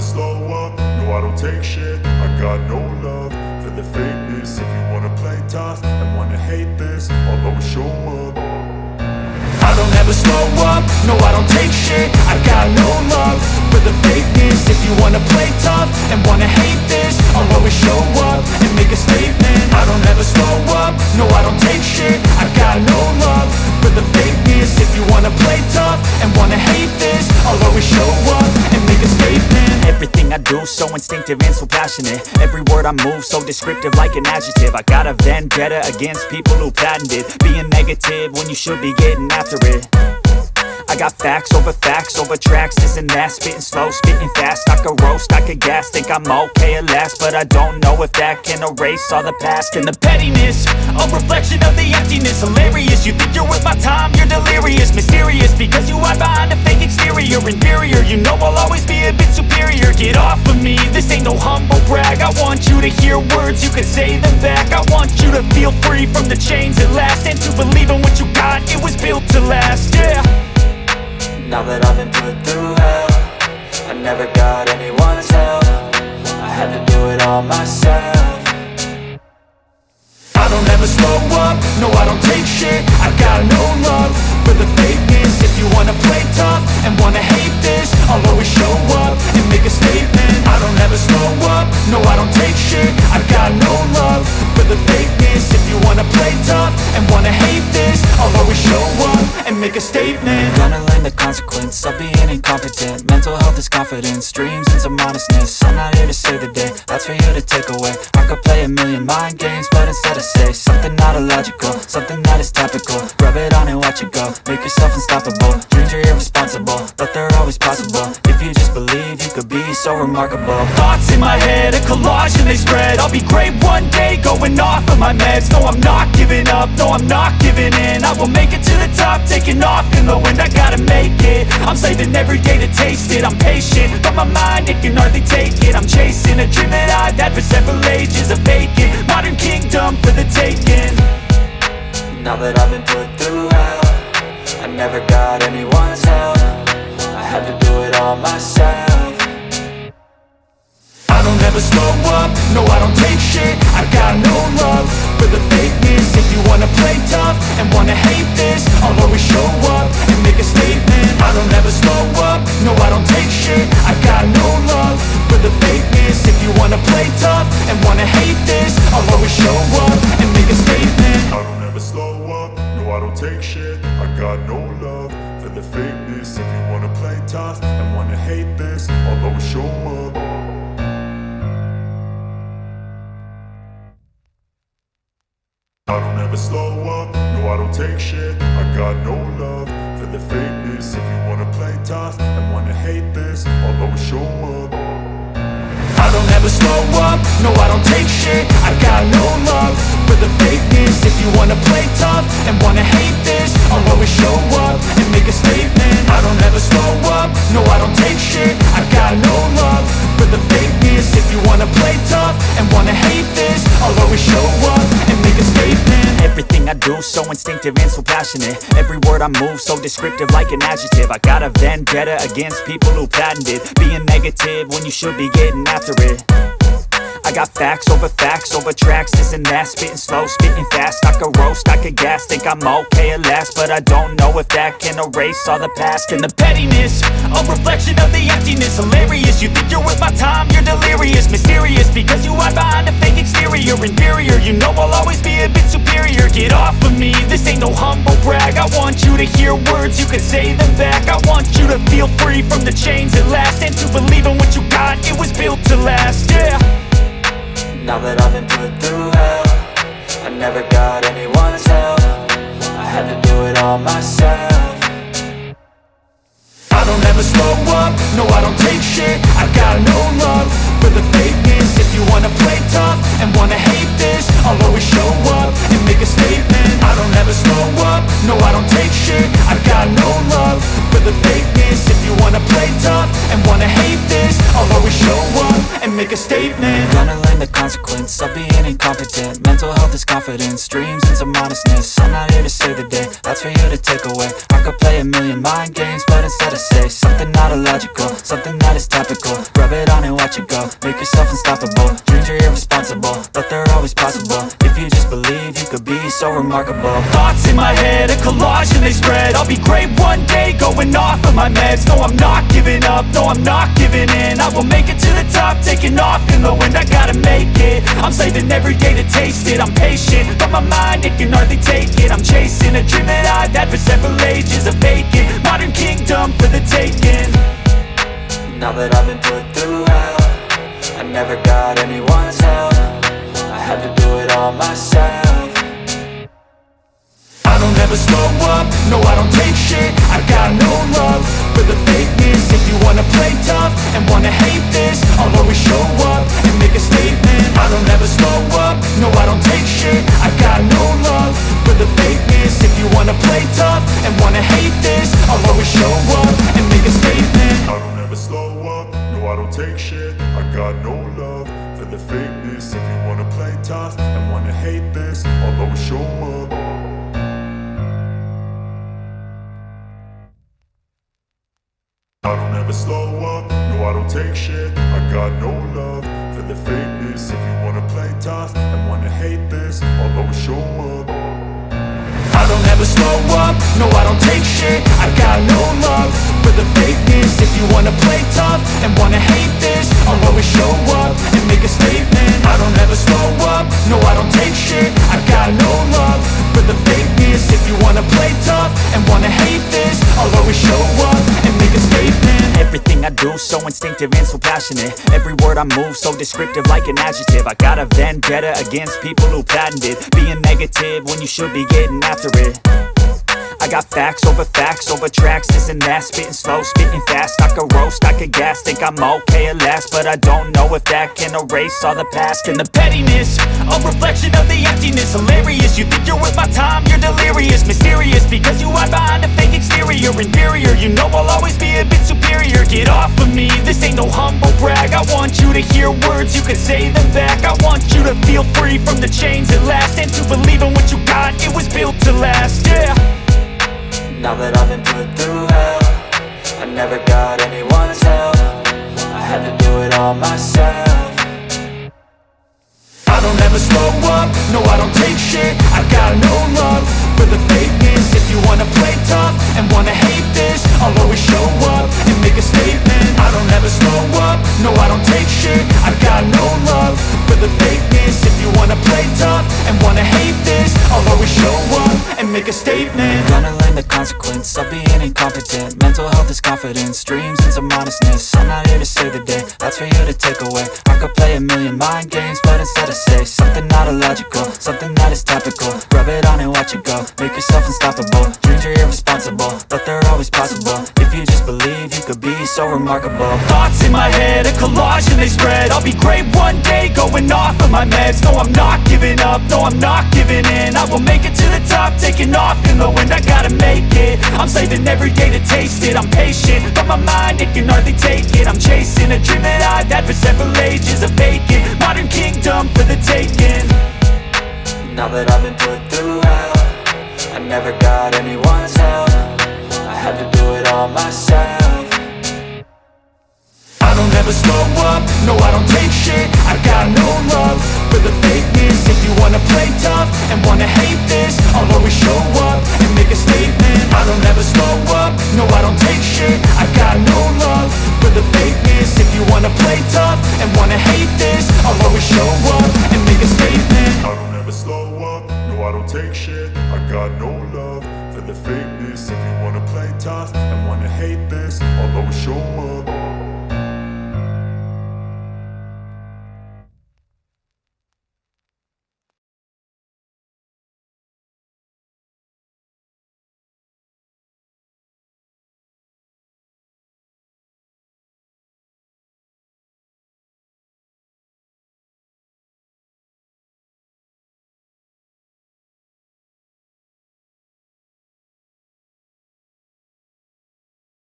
slow up, no I don't take shit. I got no love for the fakeness. If you wanna play tough and wanna hate this, I'll always show up. I don't ever slow up, no I don't take shit. I got no love for the fakeness. If you wanna play tough and wanna hate this, I'll always show up and make a statement. I don't ever slow up, no I don't take shit. I got no love for the fakeness. If you wanna play tough and wanna hate this, I'll always show up and make a statement. Everything I do so instinctive and so passionate. Every word I move so descriptive like an adjective. I got a vendetta against people who patented being negative when you should be getting after it. I got facts over tracks, this and that. Spitting slow, spitting fast. I could roast, I could gas. Think I'm okay at last, but I don't know if that can erase all the past. And the pettiness, a reflection of the emptiness. Hilarious, you think you're worth my time, you're delirious. Mysterious, because you hide behind a fake exterior. Inferior, you know I'll always be a bit superior. Get off of me, this ain't no humble brag. I want you to hear words, you can say them back. I want you to feel free from the chains at last, and to believe in what you got, it was built to last, yeah. Now that I've been put through hell, I never got anyone's help. I had to do it all myself. I don't ever slow up, no I don't take shit. I got no love for the fakeness. If you wanna play tough and wanna hate this, I'll always show up and make a statement. I don't ever slow up, no I don't take shit. I got no love for the fakeness. If you wanna play tough and wanna hate this, I'll always show up and make a statement. Gonna learn the consequence of being incompetent. Mental health is confidence, dreams and some honestness. I'm not here to save the day, that's for you to take away. I could play a million mind games, but instead I say something not illogical, something that is topical. Rub it on and watch it go, make yourself unstoppable. Dreams are irresponsible, but they're always possible. If you just believe, you could be so remarkable. Thoughts in my head, a collage and they spread. I'll be great one day, going off of my meds. No, I'm not giving up, no, I'm not giving in. I will make it to the top, taking off in the wind. I gotta make it, I'm saving every day to taste it. I'm patient, but my mind, it can hardly take it. I'm chasing a dream that I've had for several ages. A vacant, modern kingdom for the taking. Now that I've been put through hell, I never got anyone's help. I had to do it all myself. I don't ever slow up, no I don't take shit. I got no love for the fakeness. If you wanna play tough and wanna hate this, I'll always show up and make a statement. I don't ever slow up, no I don't take shit. I got no love for the fakeness. If you wanna play tough and wanna hate this, I'll always show up and make a statement. I don't ever slow up, no I don't take shit. I got no love for the fakeness. If you wanna play tough and wanna hate this, I'll always show up. I don't ever slow up, no I don't take shit. I got no love for the fakeness. If you wanna play tough and wanna hate this, I'll always show up. I don't ever slow up, no I don't take shit. I got no love for the fakeness. If you wanna play tough and wanna hate this, I'll always show up and make a statement. I don't ever slow up, no I don't take shit. I got no love for the fakeness. If you wanna play tough and wanna hate this, I'll always show up and make a statement. Everything I do so instinctive and so passionate. Every word I move so descriptive like an adjective. I got a vendetta against people who patented being negative when you should be getting after it. I got facts over tracks, this and that. Spitting slow, spitting fast. I could roast, I could gas. Think I'm okay at last, but I don't know if that can erase all the past. And the pettiness, a reflection of the emptiness. Hilarious, you think you're worth my time, you're delirious. Mysterious, because you hide behind a fake exterior. Inferior, you know I'll always be a bit superior. Get off of me, this ain't no humble brag. I want you to hear words, you can say them back. I want you to feel free from the chains at last, and to believe in what you got, it was built to last, yeah. Now that I've been put through hell, I never got anyone's help. I had to do it all myself. I don't ever slow up, no I don't take shit. I got no love for the fakeness. If you wanna play tough and wanna hate this, I'll always show up and make a statement. I don't ever slow up, no I don't take shit. I got no love for the fakeness. If you wanna play tough and wanna hate this, I'll always show up and make make a statement. Gonna learn the consequence of being incompetent. Mental health is confidence, dreams and some honestness. I'm not here to save the day, that's for you to take away. I could play a million mind games, but instead I say something not illogical, something that is topical. Rub it on and watch it go, make yourself unstoppable. Dreams are irresponsible, but they're always possible. If you just believe, you could be so remarkable. Thoughts in my head, a collage and they spread. I'll be great one day, going off of my meds. No, I'm not giving up, no, I'm not giving in. I will make it to the top, taking off in the wind. I gotta make it, I'm saving every day to taste it. I'm patient, but my mind, it can hardly take it. I'm chasing a dream that I've had for several ages. A vacant, modern kingdom for the taking. Now that I've been put through hell, I never got anyone's help. I had to do it all myself. I don't ever slow up, no I don't take shit. I got no love for the fakeness. If you wanna play tough and wanna hate this, I'll always show up and make a statement. I don't ever slow up, no I don't take shit. I got no love for the fakeness. If you wanna play tough and wanna hate this, I'll always show up and make a statement. I don't ever slow up, no I don't take shit. I got no love for the fakeness. If you wanna play tough and wanna hate this, I'll always show up. I don't ever slow up, no I don't take shit. I got no love for the fakeness. If you wanna play tough and wanna hate this, I'll always show up. I don't ever slow up, no I don't take shit. I got no love for the fakeness. If you wanna play tough and wanna hate this, I'll always show up and make a statement. I don't ever slow up, no I don't take shit. I got no love for the fakeness. If you wanna play tough and wanna hate this, I'll always show up and make a statement. Everything I do so instinctive and so passionate. Every word I move so descriptive like an adjective. I got a vendetta against people who patented being negative when you should be getting after it. I got facts over tracks, this and that. Spitting slow, spitting fast. I could roast, I could gas. Think I'm okay at last, but I don't know if that can erase all the past. And the pettiness, a reflection of the emptiness. Hilarious, you think you're worth my time, you're delirious. Mysterious, because you hide behind a fake exterior. Inferior, you know I'll always be a bit superior. Get off of me, this ain't no humble brag. I want you to hear words, you can say them back. I want you to feel free from the chains at last, and to believe in what you got, it was built to last, yeah. Now that I've been put through hell, I never got anyone's help. I had to do it all myself. I don't ever slow up, no I don't take shit. I got no love for the fakeness. If you wanna play tough and wanna hate this, I'll always show up and make a statement. I don't ever slow up, no I don't take shit. I got no love for the fakeness. If you wanna play tough and wanna hate this, I'll always show up and make a statement. Gonna learn the consequence of being incompetent. Mental health is confidence, dreams and some honestness. I'm not here to save the day, that's for you to take away. I could play a million mind games, but instead I say something not illogical, something that is topical. Rub it on and watch it go, make yourself unstoppable. Dreams are irresponsible, but they're always possible. If you just believe, you could be so remarkable. Thoughts in my head, a collage and they spread. I'll be great one day, going off of my meds. No, I'm not giving up, no, I'm not giving in. I will make it to the top, taking off in the wind. I gotta make it, I'm saving every day to taste it. I'm patient, but my mind, it can hardly take it. I'm chasing a dream that I've had for several ages. A vacant, modern kingdom for the taking. Now that I've been put through hell, I never got anyone's help. I had to do it all myself. I don't ever slow up, no I don't take shit. I got no love for the fakeness. If you wanna play tough and wanna hate this, I'll always show up and make a statement. I don't ever slow up, no I don't take shit. I got no love for the fakeness. If you wanna play tough and wanna hate this, I'll always show up and make a statement. I don't ever slow up, no I don't take shit. I got no love for the fakeness. If you wanna play tough